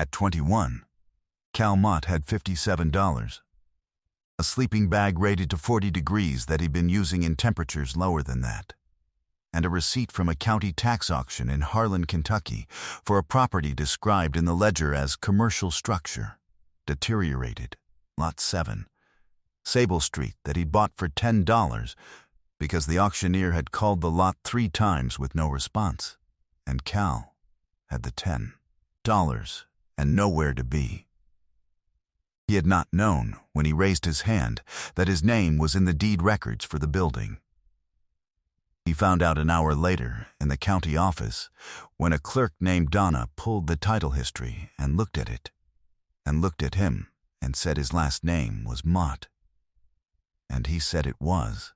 At 21, Cal Mott had $57. A sleeping bag rated to 40 degrees that he'd been using in temperatures lower than that. And a receipt from a county tax auction in Harlan, Kentucky, for a property described in the ledger as commercial structure, deteriorated, Lot 7, Sable Street, that he'd bought for $10 because the auctioneer had called the lot 3 times with no response, and Cal had the $10 and nowhere to be. He had not known, when he raised his hand, that his name was in the deed records for the building. He found out an hour later in the county office when a clerk named Donna pulled the title history and looked at it, and looked at him and said his last name was Mott. And he said it was.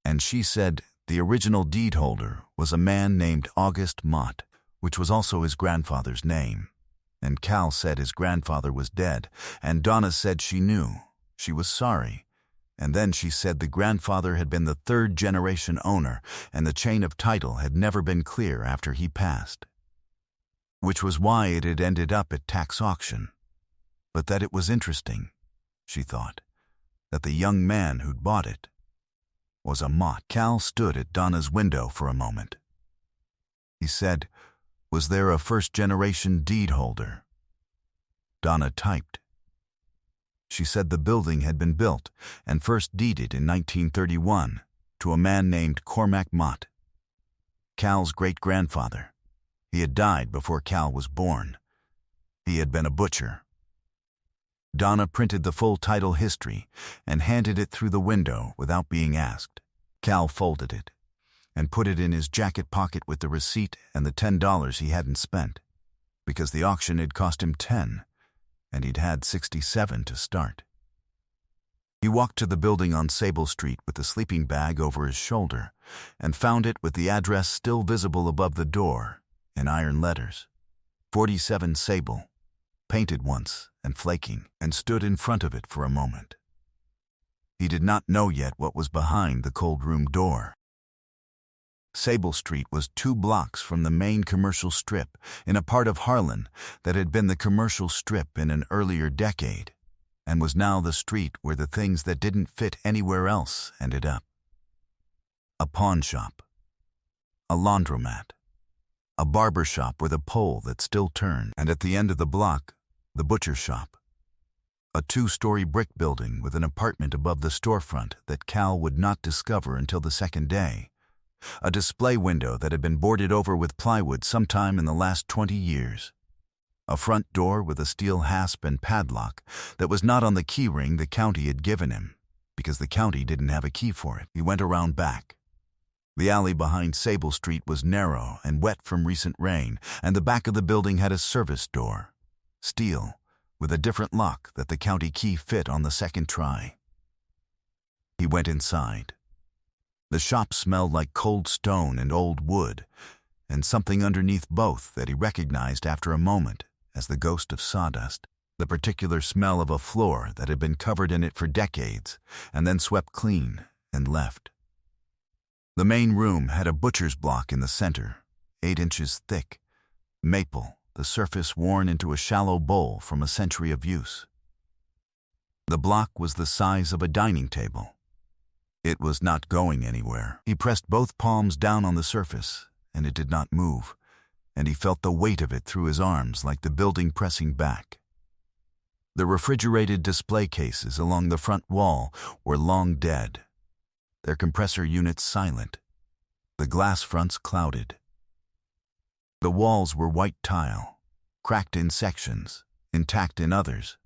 And she said the original deed holder was a man named August Mott, which was also his grandfather's name. And Cal said his grandfather was dead, and Donna said she knew. She was sorry. And then she said the grandfather had been the 3rd-generation owner, and the chain of title had never been clear after he passed. Which was why it had ended up at tax auction. But that it was interesting, she thought, that the young man who'd bought it was a Mott. Cal stood at Donna's window for a moment. He said, "Was there a 1st-generation deed holder?" Donna typed. She said the building had been built and first deeded in 1931 to a man named Cormac Mott, Cal's great-grandfather. He had died before Cal was born. He had been a butcher. Donna printed the full title history and handed it through the window without being asked. Cal folded it and put it in his jacket pocket with the receipt and the $10 he hadn't spent, because the auction had cost him $10, and he'd had $67 to start. He walked to the building on Sable Street with the sleeping bag over his shoulder and found it with the address still visible above the door in iron letters. 47 Sable, painted once and flaking, and stood in front of it for a moment. He did not know yet what was behind the cold room door. Sable Street was 2 blocks from the main commercial strip in a part of Harlan that had been the commercial strip in an earlier decade, and was now the street where the things that didn't fit anywhere else ended up. A pawn shop, a laundromat, a barber shop with a pole that still turned, and at the end of the block, the butcher shop. A 2-story brick building with an apartment above the storefront that Cal would not discover until the second day. A display window that had been boarded over with plywood sometime in the last 20 years. A front door with a steel hasp and padlock that was not on the key ring the county had given him, because the county didn't have a key for it. He went around back. The alley behind Sable Street was narrow and wet from recent rain, and the back of the building had a service door, steel, with a different lock that the county key fit on the second try. He went inside. The shop smelled like cold stone and old wood, and something underneath both that he recognized after a moment as the ghost of sawdust, the particular smell of a floor that had been covered in it for decades and then swept clean and left. The main room had a butcher's block in the center, 8 inches thick, maple, the surface worn into a shallow bowl from a century of use. The block was the size of a dining table. It was not going anywhere. He pressed both palms down on the surface, and it did not move, and he felt the weight of it through his arms like the building pressing back. The refrigerated display cases along the front wall were long dead, their compressor units silent, the glass fronts clouded. The walls were white tile, cracked in sections, intact in others,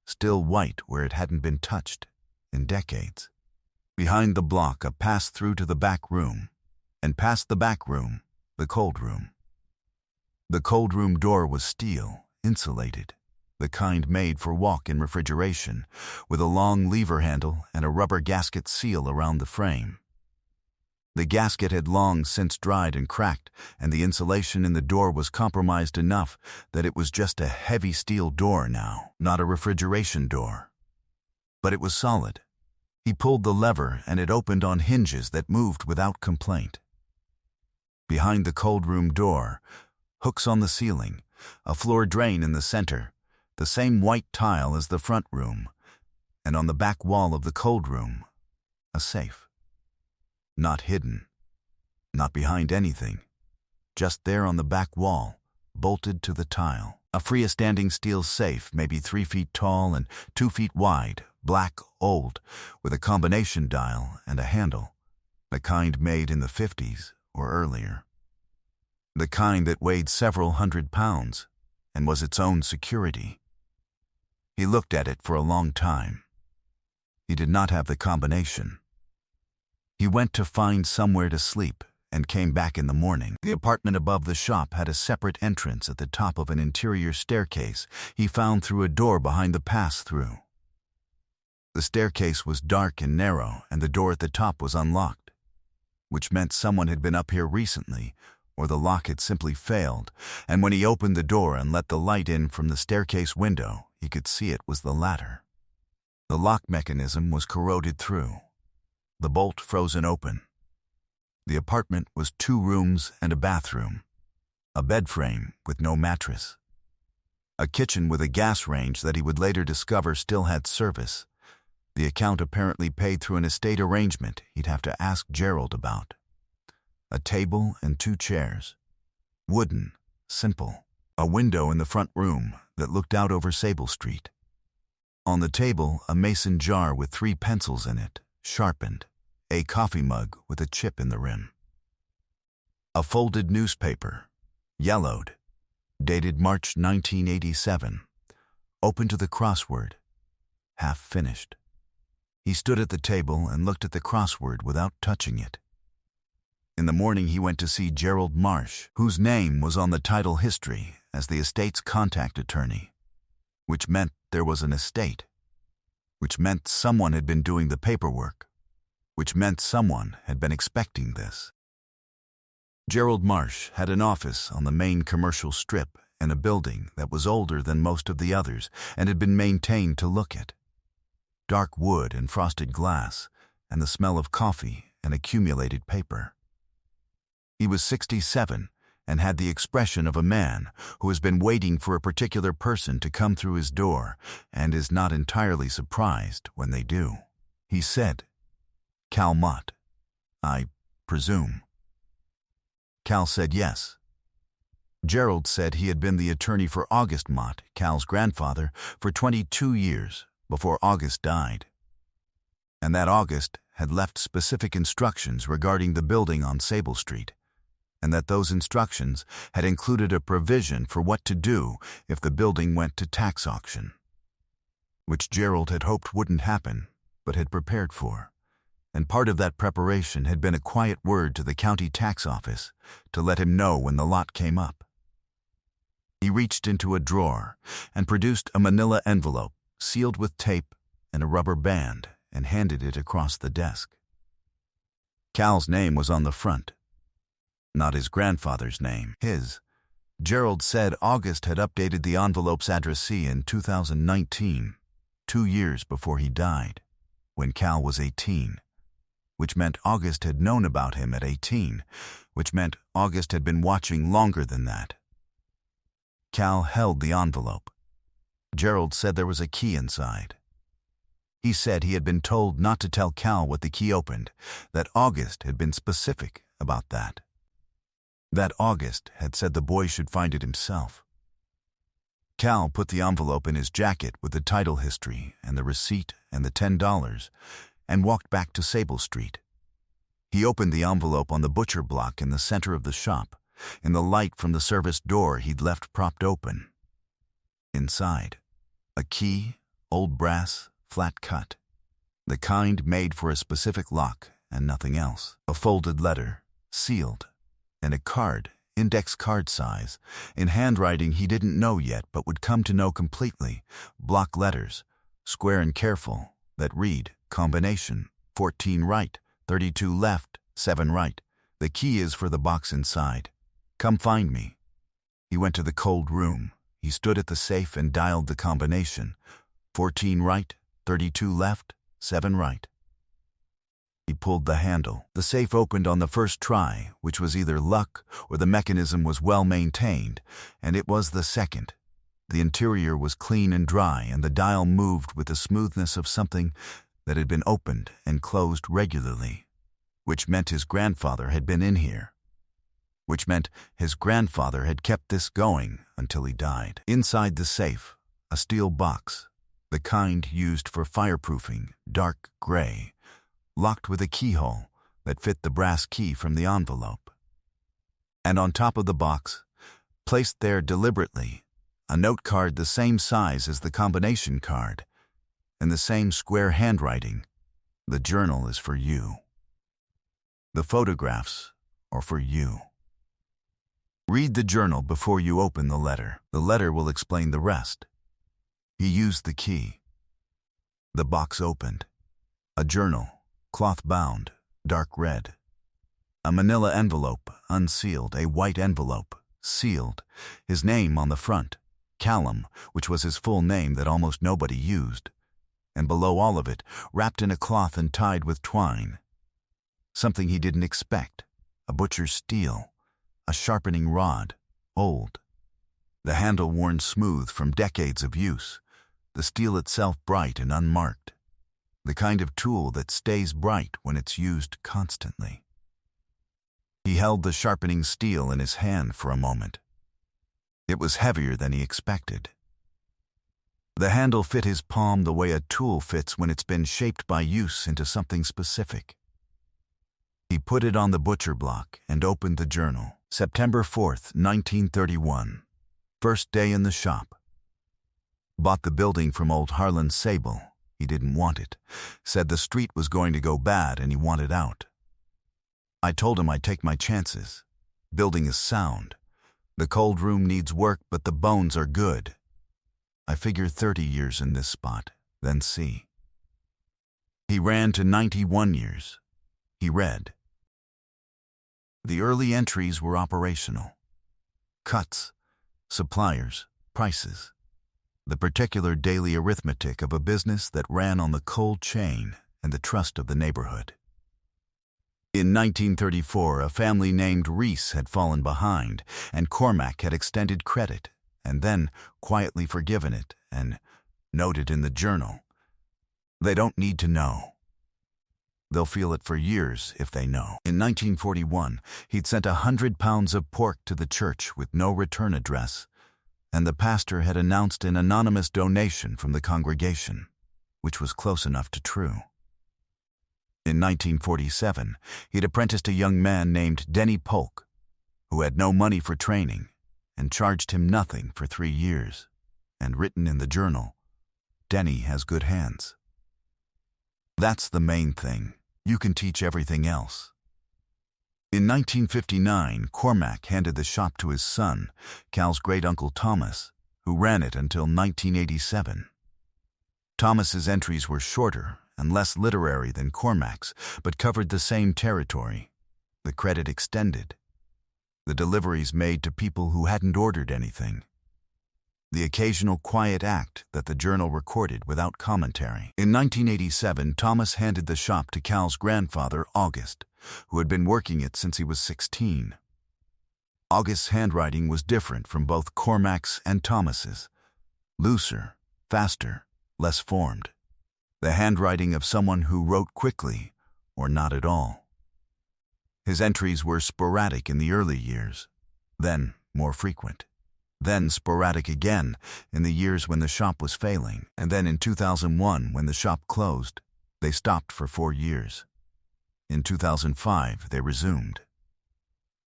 still white where it hadn't been touched in decades. Behind the block, a pass-through to the back room, and past the back room, the cold room. The cold room door was steel, insulated, the kind made for walk-in refrigeration, with a long lever handle and a rubber gasket seal around the frame. The gasket had long since dried and cracked, and the insulation in the door was compromised enough that it was just a heavy steel door now, not a refrigeration door. But it was solid. He pulled the lever and it opened on hinges that moved without complaint. Behind the cold room door, hooks on the ceiling, a floor drain in the center, the same white tile as the front room, and on the back wall of the cold room, a safe. Not hidden, not behind anything, just there on the back wall, bolted to the tile. A freestanding steel safe, maybe 3 feet tall and 2 feet wide, black, old, with a combination dial and a handle, the kind made in the 50s or earlier. The kind that weighed several hundred pounds and was its own security. He looked at it for a long time. He did not have the combination. He went to find somewhere to sleep and came back in the morning. The apartment above the shop had a separate entrance at the top of an interior staircase he found through a door behind the pass-through. The staircase was dark and narrow, and the door at the top was unlocked, which meant someone had been up here recently, or the lock had simply failed, and when he opened the door and let the light in from the staircase window, he could see it was the latter. The lock mechanism was corroded through, the bolt frozen open. The apartment was 2 rooms and a bathroom, a bed frame with no mattress, a kitchen with a gas range that he would later discover still had service. The account apparently paid through an estate arrangement he'd have to ask Gerald about. A table and 2 chairs, wooden, simple. A window in the front room that looked out over Sable Street. On the table, a mason jar with 3 pencils in it, sharpened. A coffee mug with a chip in the rim. A folded newspaper, yellowed, dated March 1987, open to the crossword, half finished. He stood at the table and looked at the crossword without touching it. In the morning he went to see Gerald Marsh, whose name was on the title history as the estate's contact attorney, which meant there was an estate, which meant someone had been doing the paperwork, which meant someone had been expecting this. Gerald Marsh had an office on the main commercial strip in a building that was older than most of the others and had been maintained to look it. Dark wood and frosted glass, and the smell of coffee and accumulated paper. He was 67 and had the expression of a man who has been waiting for a particular person to come through his door and is not entirely surprised when they do. He said, "Cal Mott, I presume." Cal said yes. Gerald said he had been the attorney for August Mott, Cal's grandfather, for 22 years before August died, and that August had left specific instructions regarding the building on Sable Street, and that those instructions had included a provision for what to do if the building went to tax auction, which Gerald had hoped wouldn't happen, but had prepared for. And part of that preparation had been a quiet word to the county tax office to let him know when the lot came up. He reached into a drawer and produced a manila envelope sealed with tape and a rubber band and handed it across the desk. Cal's name was on the front, not his grandfather's name, his. Gerald said August had updated the envelope's addressee in 2019, 2 years before he died, when Cal was 18. Which meant August had known about him at 18, which meant August had been watching longer than that. Cal held the envelope. Gerald said there was a key inside. He said he had been told not to tell Cal what the key opened, that August had been specific about that. That August had said the boy should find it himself. Cal put the envelope in his jacket with the title history and the receipt and the $10, and walked back to Sable Street. He opened the envelope on the butcher block in the center of the shop, in the light from the service door he'd left propped open. Inside, a key, old brass, flat cut, the kind made for a specific lock and nothing else. A folded letter, sealed, and a card, index card size, in handwriting he didn't know yet but would come to know completely, block letters, square and careful, that read, combination, 14 right, 32 left, 7 right. The key is for the box inside. Come find me. He went to the cold room. He stood at the safe and dialed the combination, 14 right, 32 left, 7 right. He pulled the handle. The safe opened on the first try, which was either luck or the mechanism was well maintained, and it was the second. The interior was clean and dry, and the dial moved with the smoothness of something that had been opened and closed regularly, which meant his grandfather had been in here, which meant his grandfather had kept this going until he died. Inside the safe, a steel box, the kind used for fireproofing, dark gray, locked with a keyhole that fit the brass key from the envelope. And on top of the box, placed there deliberately, a note card the same size as the combination card, and the same square handwriting. The journal is for you. The photographs are for you. Read the journal before you open the letter. The letter will explain the rest. He used the key. The box opened. A journal, cloth-bound, dark red. A manila envelope, unsealed, a white envelope, sealed, his name on the front, Callum, which was his full name that almost nobody used, and below all of it, wrapped in a cloth and tied with twine. Something he didn't expect, a butcher's steel, a sharpening rod, old. The handle worn smooth from decades of use, the steel itself bright and unmarked. The kind of tool that stays bright when it's used constantly. He held the sharpening steel in his hand for a moment. It was heavier than he expected. The handle fit his palm the way a tool fits when it's been shaped by use into something specific. He put it on the butcher block and opened the journal. September 4th, 1931. First day in the shop. Bought the building from old Harlan Sable. He didn't want it. Said the street was going to go bad and he wanted out. I told him I'd take my chances. Building is sound. The cold room needs work, but the bones are good. I figure 30 years in this spot, then see. He ran to 91 years. He read. The early entries were operational. Cuts, suppliers, prices. The particular daily arithmetic of a business that ran on the cold chain and the trust of the neighborhood. In 1934, a family named Reese had fallen behind, and Cormac had extended credit, and then quietly forgiven it and noted in the journal. They don't need to know. They'll feel it for years if they know. In 1941, he'd sent 100 pounds of pork to the church with no return address, and the pastor had announced an anonymous donation from the congregation, which was close enough to true. In 1947, he'd apprenticed a young man named Denny Polk, who had no money for training, and charged him nothing for 3 years, and written in the journal, Denny has good hands. That's the main thing. You can teach everything else. In 1959, Cormac handed the shop to his son, Cal's great-uncle Thomas, who ran it until 1987. Thomas's entries were shorter and less literary than Cormac's, but covered the same territory. The credit extended. The deliveries made to people who hadn't ordered anything. The occasional quiet act that the journal recorded without commentary. In 1987, Thomas handed the shop to Cal's grandfather, August, who had been working it since he was 16. August's handwriting was different from both Cormac's and Thomas's. Looser, faster, less formed. The handwriting of someone who wrote quickly, or not at all. His entries were sporadic in the early years, then more frequent. Then sporadic again in the years when the shop was failing, and then in 2001 when the shop closed, they stopped for 4 years. In 2005, they resumed.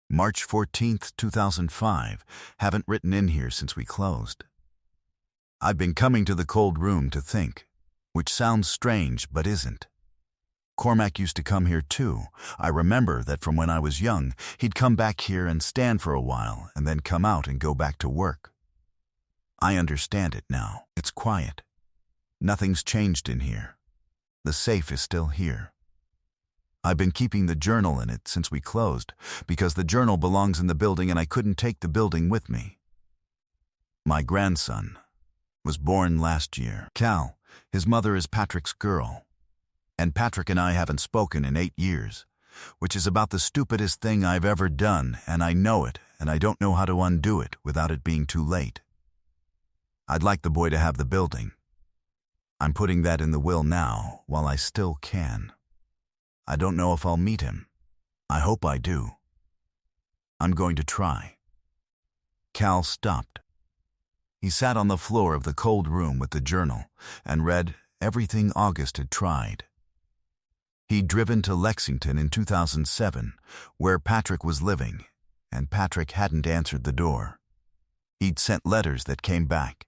March 14th, 2005, haven't written in here since we closed. I've been coming to the cold room to think, which sounds strange but isn't. Cormac used to come here too. I remember that from when I was young, he'd come back here and stand for a while and then come out and go back to work. I understand it now. It's quiet. Nothing's changed in here. The safe is still here. I've been keeping the journal in it since we closed because the journal belongs in the building and I couldn't take the building with me. My grandson was born last year. Cal, his mother is Patrick's girl. And Patrick and I haven't spoken in 8 years, which is about the stupidest thing I've ever done, and I know it, and I don't know how to undo it without it being too late. I'd like the boy to have the building. I'm putting that in the will now, while I still can. I don't know if I'll meet him. I hope I do. I'm going to try." Cal stopped. He sat on the floor of the cold room with the journal and read everything August had tried. He'd driven to Lexington in 2007, where Patrick was living, and Patrick hadn't answered the door. He'd sent letters that came back.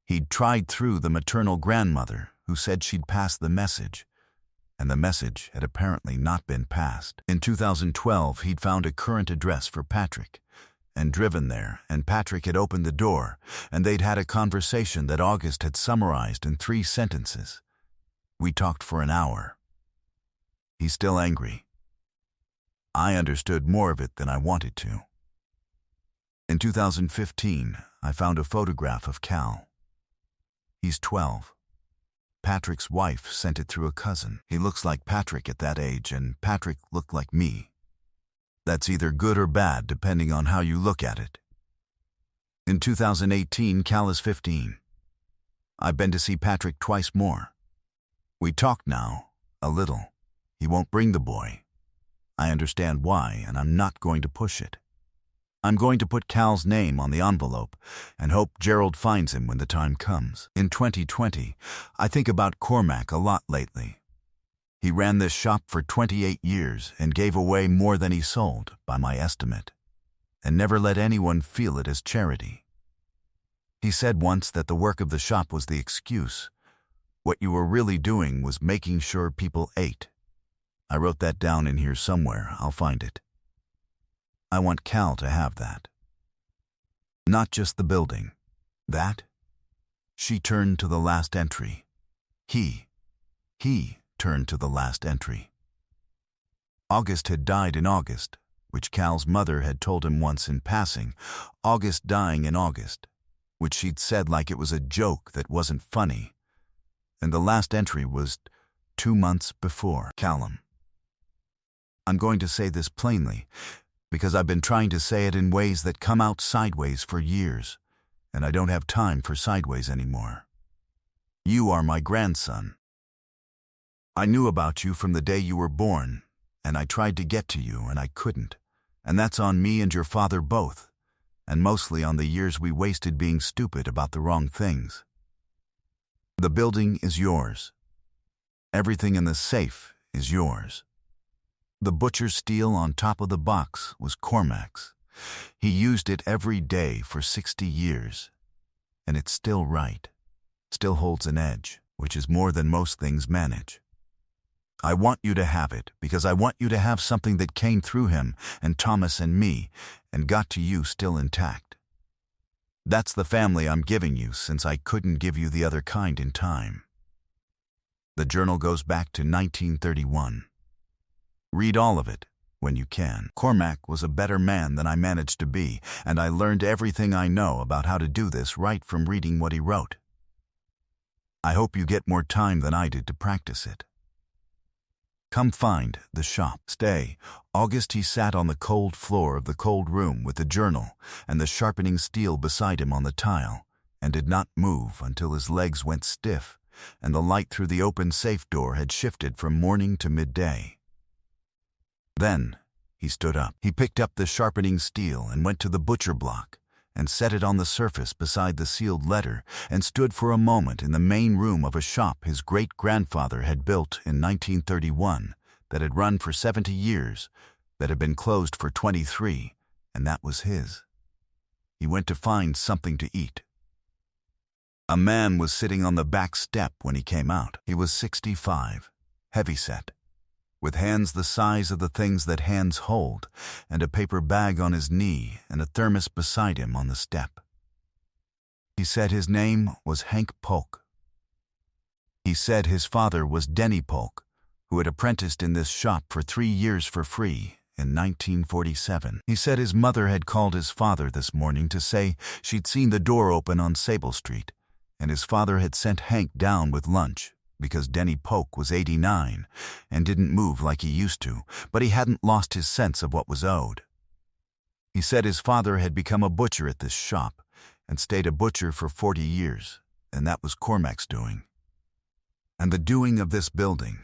He'd tried through the maternal grandmother, who said she'd passed the message, and the message had apparently not been passed. In 2012, he'd found a current address for Patrick, and driven there, and Patrick had opened the door, and they'd had a conversation that August had summarized in 3 sentences. We talked for an hour. He's still angry. I understood more of it than I wanted to. In 2015, I found a photograph of Cal. He's 12. Patrick's wife sent it through a cousin. He looks like Patrick at that age, and Patrick looked like me. That's either good or bad, depending on how you look at it. In 2018, Cal is 15. I've been to see Patrick twice more. We talked now, a little. He won't bring the boy. I understand why, and I'm not going to push it. I'm going to put Cal's name on the envelope and hope Gerald finds him when the time comes. In 2020, I think about Cormac a lot lately. He ran this shop for 28 years and gave away more than he sold, by my estimate, and never let anyone feel it as charity. He said once that the work of the shop was the excuse. What you were really doing was making sure people ate. I wrote that down in here somewhere. I'll find it. I want Cal to have that. Not just the building. That? She turned to the last entry. He turned to the last entry. August had died in August, which Cal's mother had told him once in passing. August dying in August, which she'd said like it was a joke that wasn't funny. And the last entry was 2 months before. Callum. I'm going to say this plainly, because I've been trying to say it in ways that come out sideways for years, and I don't have time for sideways anymore. You are my grandson. I knew about you from the day you were born, and I tried to get to you, and I couldn't. And that's on me and your father both, and mostly on the years we wasted being stupid about the wrong things. The building is yours. Everything in the safe is yours. The butcher's steel on top of the box was Cormac's. He used it every day for 60 years. And it's still right. Still holds an edge, which is more than most things manage. I want you to have it because I want you to have something that came through him and Thomas and me and got to you still intact. That's the family I'm giving you since I couldn't give you the other kind in time. The journal goes back to 1931. Read all of it, when you can. Cormac was a better man than I managed to be, and I learned everything I know about how to do this right from reading what he wrote. I hope you get more time than I did to practice it. Come find the shop. Stay. August he sat on the cold floor of the cold room with the journal and the sharpening steel beside him on the tile, and did not move until his legs went stiff, and the light through the open safe door had shifted from morning to midday. Then he stood up. He picked up the sharpening steel and went to the butcher block and set it on the surface beside the sealed letter and stood for a moment in the main room of a shop his great-grandfather had built in 1931 that had run for 70 years, that had been closed for 23, and that was his. He went to find something to eat. A man was sitting on the back step when he came out. He was 65, heavyset, with hands the size of the things that hands hold, and a paper bag on his knee and a thermos beside him on the step. He said his name was Hank Polk. He said his father was Denny Polk, who had apprenticed in this shop for 3 years for free in 1947. He said his mother had called his father this morning to say she'd seen the door open on Sable Street, and his father had sent Hank down with lunch, because Denny Polk was 89 and didn't move like he used to, but he hadn't lost his sense of what was owed. He said his father had become a butcher at this shop and stayed a butcher for 40 years, and that was Cormac's doing. And the doing of this building.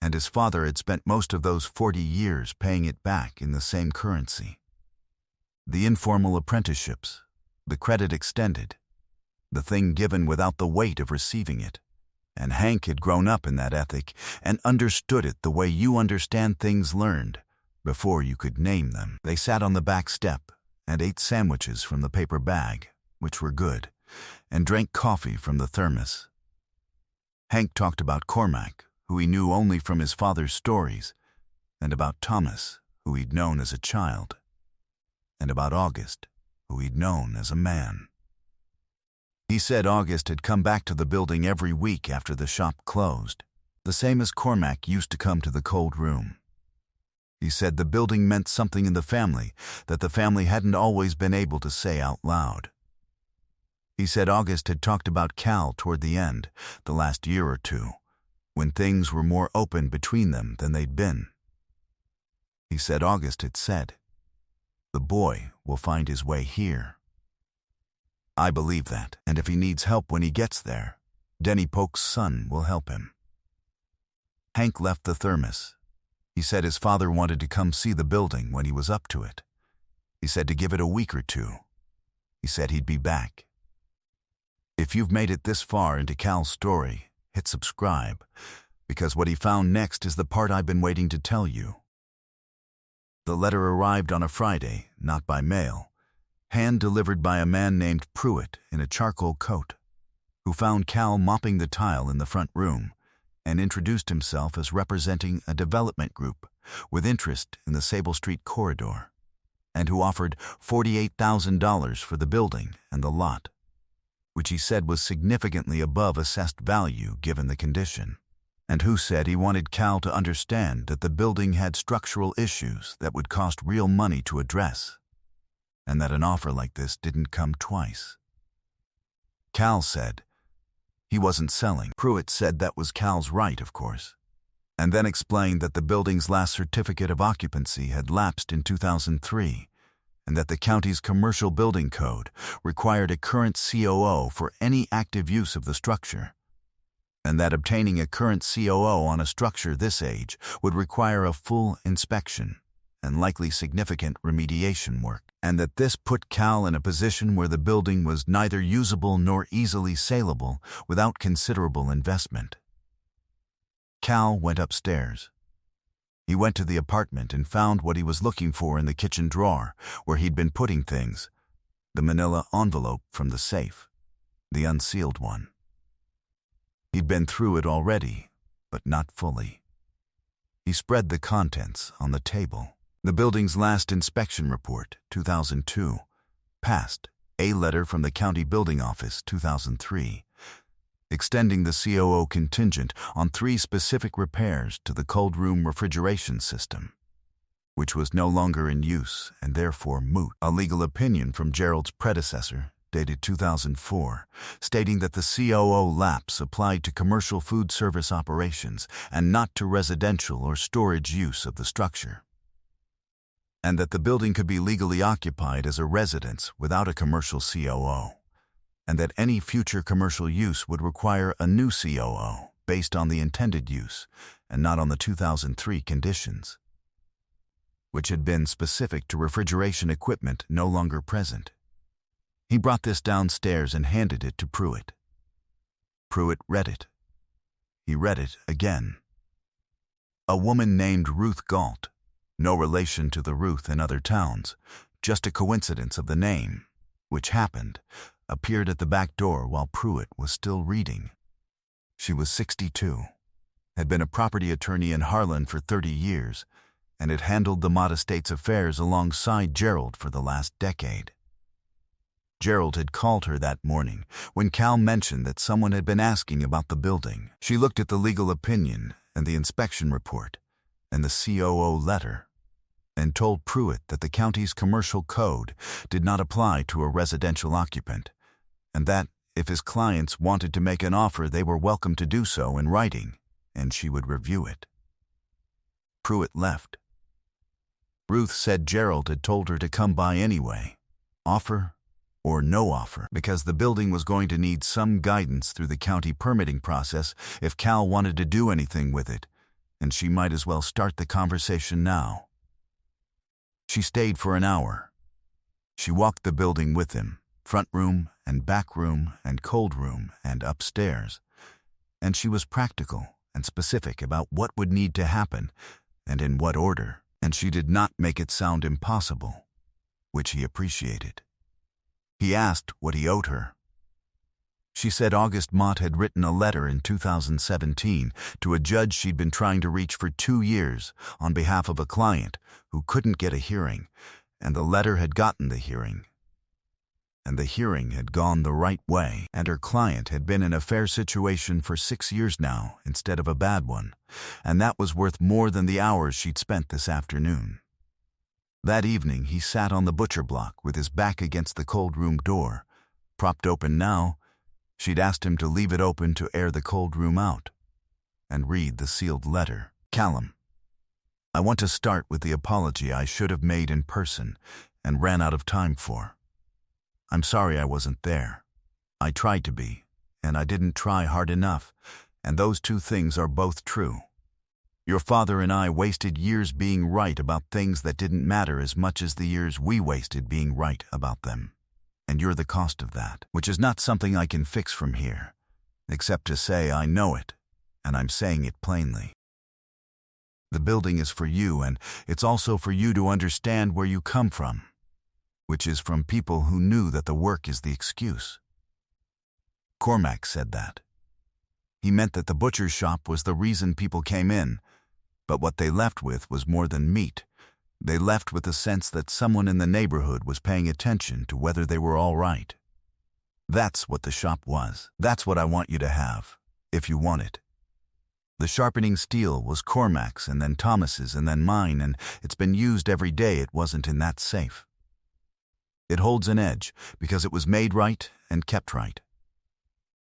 And his father had spent most of those 40 years paying it back in the same currency. The informal apprenticeships, the credit extended, the thing given without the weight of receiving it. And Hank had grown up in that ethic and understood it the way you understand things learned before you could name them. They sat on the back step and ate sandwiches from the paper bag, which were good, and drank coffee from the thermos. Hank talked about Cormac, who he knew only from his father's stories, and about Thomas, who he'd known as a child, and about August, who he'd known as a man. He said August had come back to the building every week after the shop closed, the same as Cormac used to come to the cold room. He said the building meant something in the family that the family hadn't always been able to say out loud. He said August had talked about Cal toward the end, the last year or two, when things were more open between them than they'd been. He said August had said, "The boy will find his way here." I believe that, and if he needs help when he gets there, Denny Polk's son will help him. Hank left the thermos. He said his father wanted to come see the building when he was up to it. He said to give it a week or two. He said he'd be back. If you've made it this far into Cal's story, hit subscribe, because what he found next is the part I've been waiting to tell you. The letter arrived on a Friday, not by mail, hand-delivered by a man named Pruitt in a charcoal coat, who found Cal mopping the tile in the front room and introduced himself as representing a development group with interest in the Sable Street corridor, and who offered $48,000 for the building and the lot, which he said was significantly above assessed value given the condition, and who said he wanted Cal to understand that the building had structural issues that would cost real money to address, and that an offer like this didn't come twice. Cal said he wasn't selling. Pruitt said that was Cal's right, of course, and then explained that the building's last certificate of occupancy had lapsed in 2003, and that the county's commercial building code required a current COO for any active use of the structure, and that obtaining a current COO on a structure this age would require a full inspection and likely significant remediation work, and that this put Cal in a position where the building was neither usable nor easily saleable without considerable investment. Cal went upstairs. He went to the apartment and found what he was looking for in the kitchen drawer, where he'd been putting things: the manila envelope from the safe, the unsealed one. He'd been through it already, but not fully. He spread the contents on the table. The building's last inspection report, 2002, passed. A letter from the county building office, 2003, extending the COO contingent on 3 specific repairs to the cold room refrigeration system, which was no longer in use and therefore moot. A legal opinion from Gerald's predecessor, dated 2004, stating that the COO lapse applied to commercial food service operations and not to residential or storage use of the structure, and that the building could be legally occupied as a residence without a commercial COO, and that any future commercial use would require a new COO based on the intended use and not on the 2003 conditions, which had been specific to refrigeration equipment no longer present. He brought this downstairs and handed it to Pruitt. Pruitt read it. He read it again. A woman named Ruth Galt, no relation to the Ruth in other towns, just a coincidence of the name, which happened, appeared at the back door while Pruitt was still reading. She was 62, had been a property attorney in Harlan for 30 years, and had handled the Mott Estates affairs alongside Gerald for the last decade. Gerald had called her that morning when Cal mentioned that someone had been asking about the building. She looked at the legal opinion and the inspection report and the COO letter and told Pruitt that the county's commercial code did not apply to a residential occupant, and that, If his clients wanted to make an offer, they were welcome to do so in writing, and she would review it. Pruitt left. Ruth said Gerald had told her to come by anyway, offer or no offer, because the building was going to need some guidance through the county permitting process if Cal wanted to do anything with it, and she might as well start the conversation now. She stayed for an hour. She walked the building with him, front room and back room and cold room and upstairs, and she was practical and specific about what would need to happen and in what order, and she did not make it sound impossible, which he appreciated. He asked what he owed her. She said August Mott had written a letter in 2017 to a judge she'd been trying to reach for 2 years on behalf of a client who couldn't get a hearing, and the letter had gotten the hearing. And the hearing had gone the right way, and her client had been in a fair situation for 6 years now instead of a bad one, and that was worth more than the hours she'd spent this afternoon. That evening he sat on the butcher block with his back against the cold room door, propped open now. She'd asked him to leave it open to air the cold room out, and read the sealed letter. Callum, I want to start with the apology I should have made in person and ran out of time for. I'm sorry I wasn't there. I tried to be, and I didn't try hard enough, and those two things are both true. Your father and I wasted years being right about things that didn't matter as much as the years we wasted being right about them. And you're the cost of that, which is not something I can fix from here, except to say I know it, and I'm saying it plainly. The building is for you, and it's also for you to understand where you come from, which is from people who knew that the work is the excuse. Cormac said that. He meant that the butcher's shop was the reason people came in, but what they left with was more than meat. They left with the sense that someone in the neighborhood was paying attention to whether they were all right. That's what the shop was. That's what I want you to have, if you want it. The sharpening steel was Cormac's and then Thomas's and then mine, and it's been used every day it wasn't in that safe. It holds an edge because it was made right and kept right.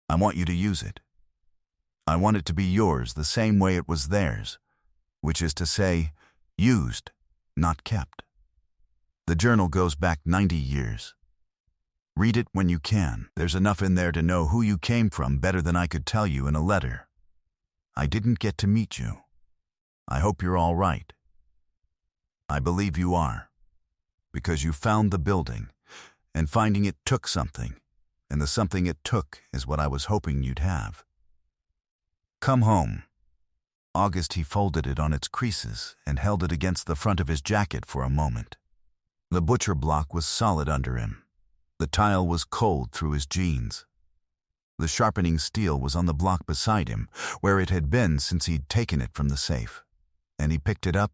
I want you to use it. I want it to be yours the same way it was theirs, which is to say, used, not kept. The journal goes back 90 years. Read it when you can. There's enough in there to know who you came from better than I could tell you in a letter. I didn't get to meet you. I hope you're all right. I believe you are, because you found the building, and finding it took something, and the something it took is what I was hoping you'd have. Come home. August, he folded it on its creases and held it against the front of his jacket for a moment. The butcher block was solid under him. The tile was cold through his jeans. The sharpening steel was on the block beside him, where it had been since he'd taken it from the safe, and he picked it up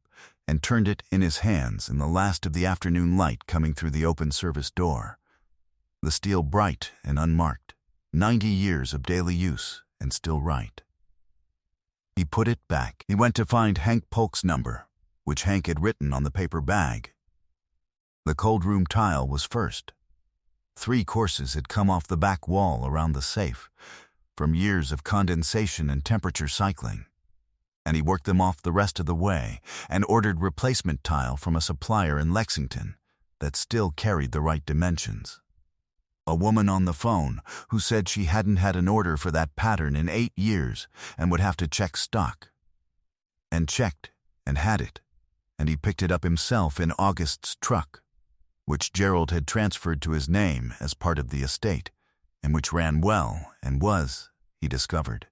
and turned it in his hands in the last of the afternoon light coming through the open service door. The steel bright and unmarked, 90 years of daily use and still right. He put it back. He went to find Hank Polk's number, which Hank had written on the paper bag. The cold room tile was first. 3 courses had come off the back wall around the safe, from years of condensation and temperature cycling, and he worked them off the rest of the way and ordered replacement tile from a supplier in Lexington that still carried the right dimensions. A woman on the phone who said she hadn't had an order for that pattern in 8 years and would have to check stock. And checked and had it, and he picked it up himself in August's truck, which Gerald had transferred to his name as part of the estate, and which ran well and was, he discovered,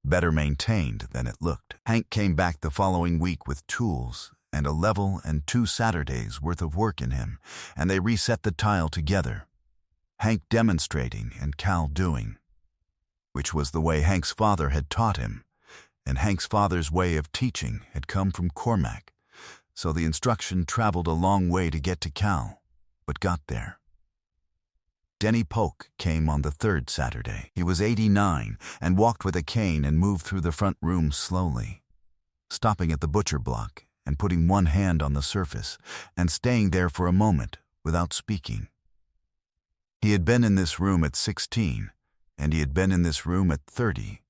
better maintained than it looked. Hank came back the following week with tools and a level and 2 Saturdays' worth of work in him, and they reset the tile together. Hank demonstrating and Cal doing, which was the way Hank's father had taught him, and Hank's father's way of teaching had come from Cormac, so the instruction traveled a long way to get to Cal, but got there. Denny Polk came on the 3rd Saturday. He was 89 and walked with a cane and moved through the front room slowly, stopping at the butcher block and putting one hand on the surface and staying there for a moment without speaking. He had been in this room at 16, and he had been in this room at 30,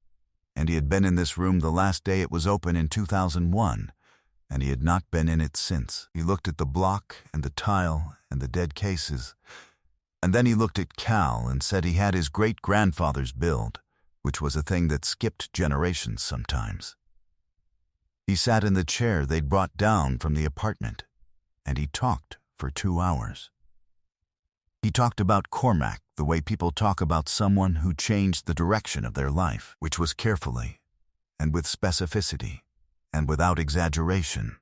and he had been in this room the last day it was open in 2001, and he had not been in it since. He looked at the block and the tile and the dead cases, and then he looked at Cal and said he had his great-grandfather's build, which was a thing that skipped generations sometimes. He sat in the chair they'd brought down from the apartment, and he talked for 2 hours. He talked about Cormac the way people talk about someone who changed the direction of their life, which was carefully, and with specificity, and without exaggeration.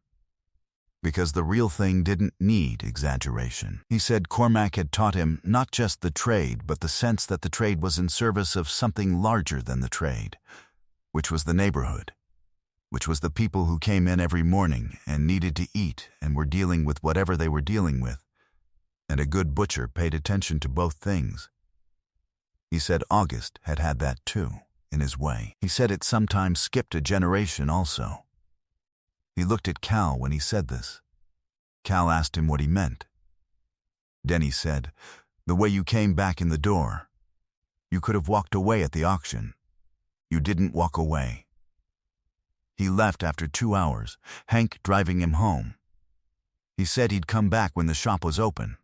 Because the real thing didn't need exaggeration. He said Cormac had taught him not just the trade, but the sense that the trade was in service of something larger than the trade, which was the neighborhood, which was the people who came in every morning and needed to eat and were dealing with whatever they were dealing with. And a good butcher paid attention to both things. He said August had had that too, in his way. He said it sometimes skipped a generation also. He looked at Cal when he said this. Cal asked him what he meant. Denny said, "The way you came back in the door. You could have walked away at the auction. You didn't walk away." He left after 2 hours, Hank driving him home. He said he'd come back when the shop was open,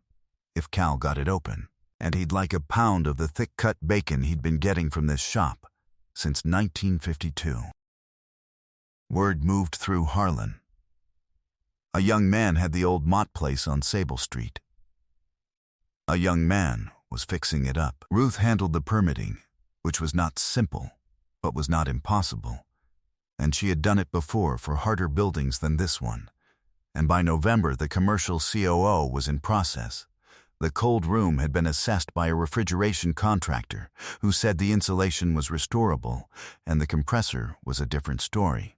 if Cal got it open, and he'd like a pound of the thick-cut bacon he'd been getting from this shop since 1952. Word moved through Harlan. A young man had the old Mott place on Sable Street. A young man was fixing it up. Ruth handled the permitting, which was not simple, but was not impossible, and she had done it before for harder buildings than this one, and by November the commercial COO was in process. The cold room had been assessed by a refrigeration contractor who said the insulation was restorable and the compressor was a different story,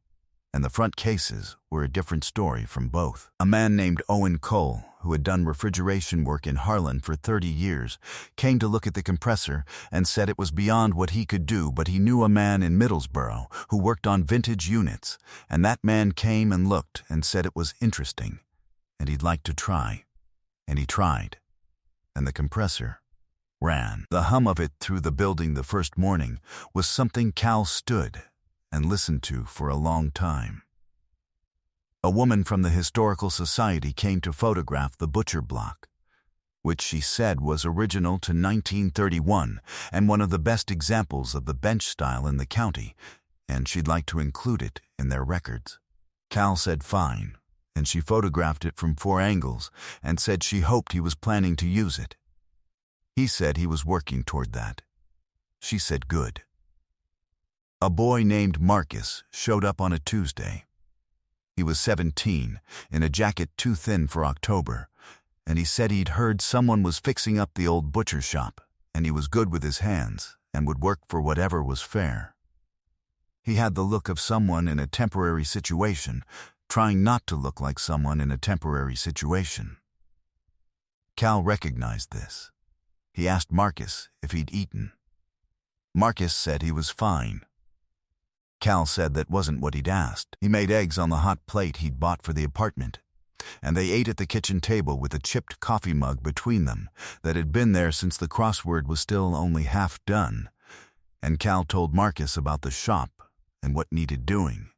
and the front cases were a different story from both. A man named Owen Cole, who had done refrigeration work in Harlan for 30 years, came to look at the compressor and said it was beyond what he could do, but he knew a man in Middlesbrough who worked on vintage units, and that man came and looked and said it was interesting, and he'd like to try. And he tried. And the compressor ran. The hum of it through the building the first morning was something Cal stood and listened to for a long time. A woman from the Historical Society came to photograph the butcher block, which she said was original to 1931 and one of the best examples of the bench style in the county, and she'd like to include it in their records. Cal said fine, and she photographed it from 4 angles and said she hoped he was planning to use it. He said he was working toward that. She said good. A boy named Marcus showed up on a Tuesday. He was 17, in a jacket too thin for October, and he said he'd heard someone was fixing up the old butcher shop, and he was good with his hands and would work for whatever was fair. He had the look of someone in a temporary situation, trying not to look like someone in a temporary situation. Cal recognized this. He asked Marcus if he'd eaten. Marcus said he was fine. Cal said that wasn't what he'd asked. He made eggs on the hot plate he'd bought for the apartment, and they ate at the kitchen table with a chipped coffee mug between them that had been there since the crossword was still only half done, and Cal told Marcus about the shop and what needed doing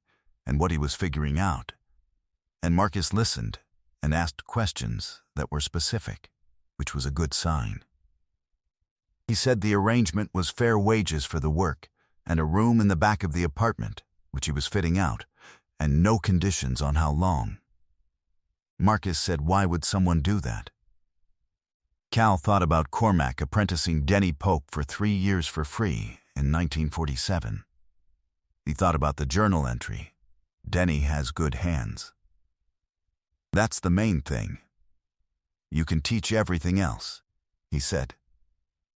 and what he was figuring out. And Marcus listened and asked questions that were specific, which was a good sign. He said the arrangement was fair wages for the work and a room in the back of the apartment, which he was fitting out, and no conditions on how long. Marcus said why would someone do that? Cal thought about Cormac apprenticing Denny Pope for 3 years for free in 1947. He thought about the journal entry, "Denny has good hands." That's the main thing. You can teach everything else, he said.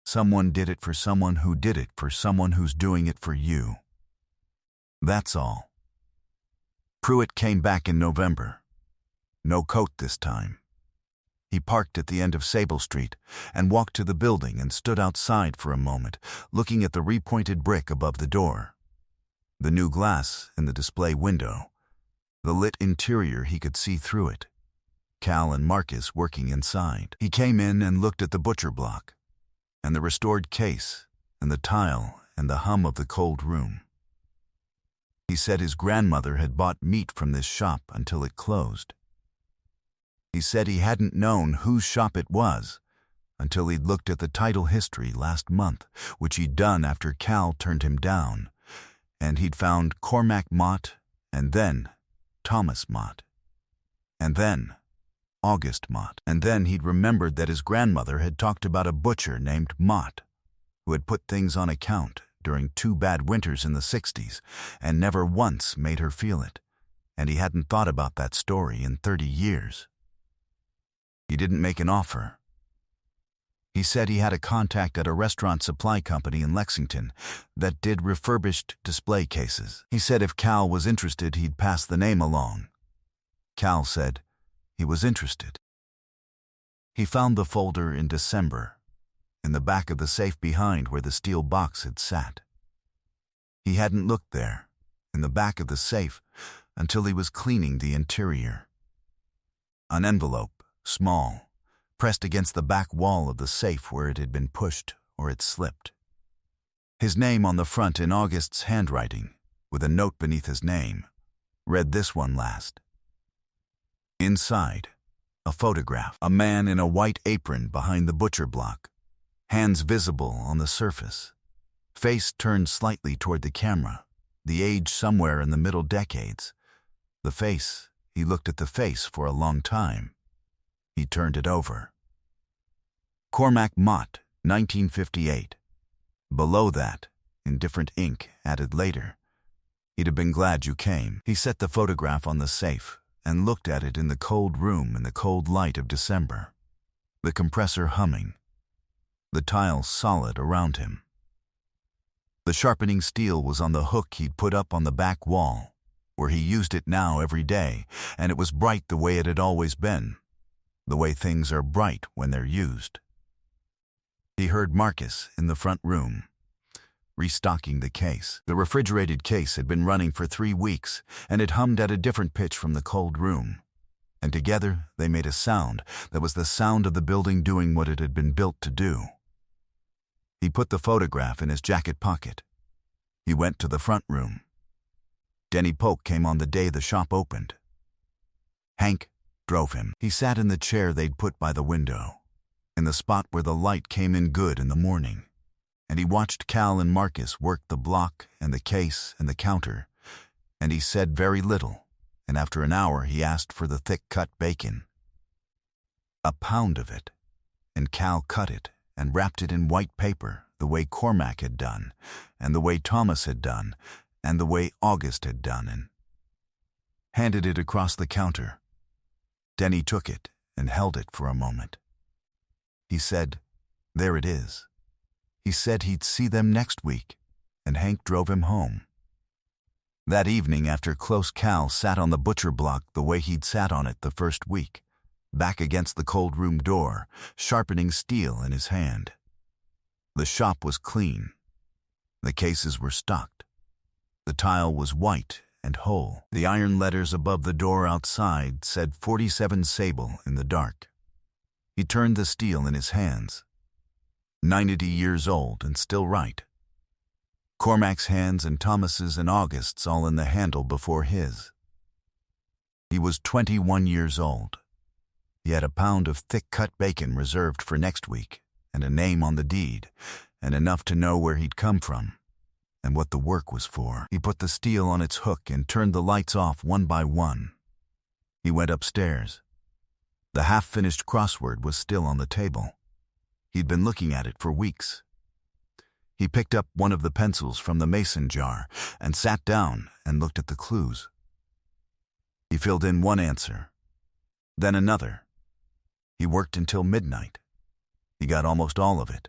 Someone did it for someone who did it for someone who's doing it for you. That's all. Pruitt came back in November. No coat this time. He parked at the end of Sable Street and walked to the building and stood outside for a moment, looking at the repointed brick above the door, the new glass in the display window, the lit interior he could see through it, Cal and Marcus working inside. He came in and looked at the butcher block, and the restored case, and the tile and the hum of the cold room. He said his grandmother had bought meat from this shop until it closed. He said he hadn't known whose shop it was until he'd looked at the title history last month, which he'd done after Cal turned him down, and he'd found Cormac Mott, and then Thomas Mott, and then August Mott. And then he'd remembered that his grandmother had talked about a butcher named Mott, who had put things on account during 2 bad winters in the 60s and never once made her feel it, and he hadn't thought about that story in 30 years. He didn't make an offer. He said he had a contact at a restaurant supply company in Lexington that did refurbished display cases. He said if Cal was interested, he'd pass the name along. Cal said he was interested. He found the folder in December, in the back of the safe behind where the steel box had sat. He hadn't looked there, in the back of the safe, until he was cleaning the interior. An envelope, small, pressed against the back wall of the safe where it had been pushed or it slipped. His name on the front in August's handwriting, with a note beneath his name, read this one last. Inside, a photograph. A man in a white apron behind the butcher block, hands visible on the surface, face turned slightly toward the camera, the age somewhere in the middle decades. The face, he looked at the face for a long time. He turned it over. Cormac Mott, 1958. Below that, in different ink, added later, he'd have been glad you came. He set the photograph on the safe and looked at it in the cold room in the cold light of December, the compressor humming, the tiles solid around him. The sharpening steel was on the hook he'd put up on the back wall, where he used it now every day, and it was bright the way it had always been, the way things are bright when they're used. He heard Marcus in the front room, restocking the case. The refrigerated case had been running for 3 weeks, and it hummed at a different pitch from the cold room, and together they made a sound that was the sound of the building doing what it had been built to do. He put the photograph in his jacket pocket. He went to the front room. Denny Polk came on the day the shop opened. Hank drove him. He sat in the chair they'd put by the window, in the spot where the light came in good in the morning, and he watched Cal and Marcus work the block and the case and the counter, and he said very little, and after an hour he asked for the thick-cut bacon. A pound of it, and Cal cut it and wrapped it in white paper the way Cormac had done, and the way Thomas had done, and the way August had done, and handed it across the counter. Denny took it and held it for a moment. He said, "There it is." He said he'd see them next week, and Hank drove him home. That evening after close, Cal sat on the butcher block the way he'd sat on it the first week, back against the cold room door, sharpening steel in his hand. The shop was clean. The cases were stocked. The tile was white and whole. The iron letters above the door outside said 47 Sable in the dark. He turned the steel in his hands. 90 years old and still right. Cormac's hands and Thomas's and August's all in the handle before his. He was 21 years old. He had a pound of thick-cut bacon reserved for next week, and a name on the deed, and enough to know where he'd come from, and what the work was for. He put the steel on its hook and turned the lights off one by one. He went upstairs. The half-finished crossword was still on the table. He'd been looking at it for weeks. He picked up one of the pencils from the mason jar and sat down and looked at the clues. He filled in one answer, then another. He worked until midnight. He got almost all of it.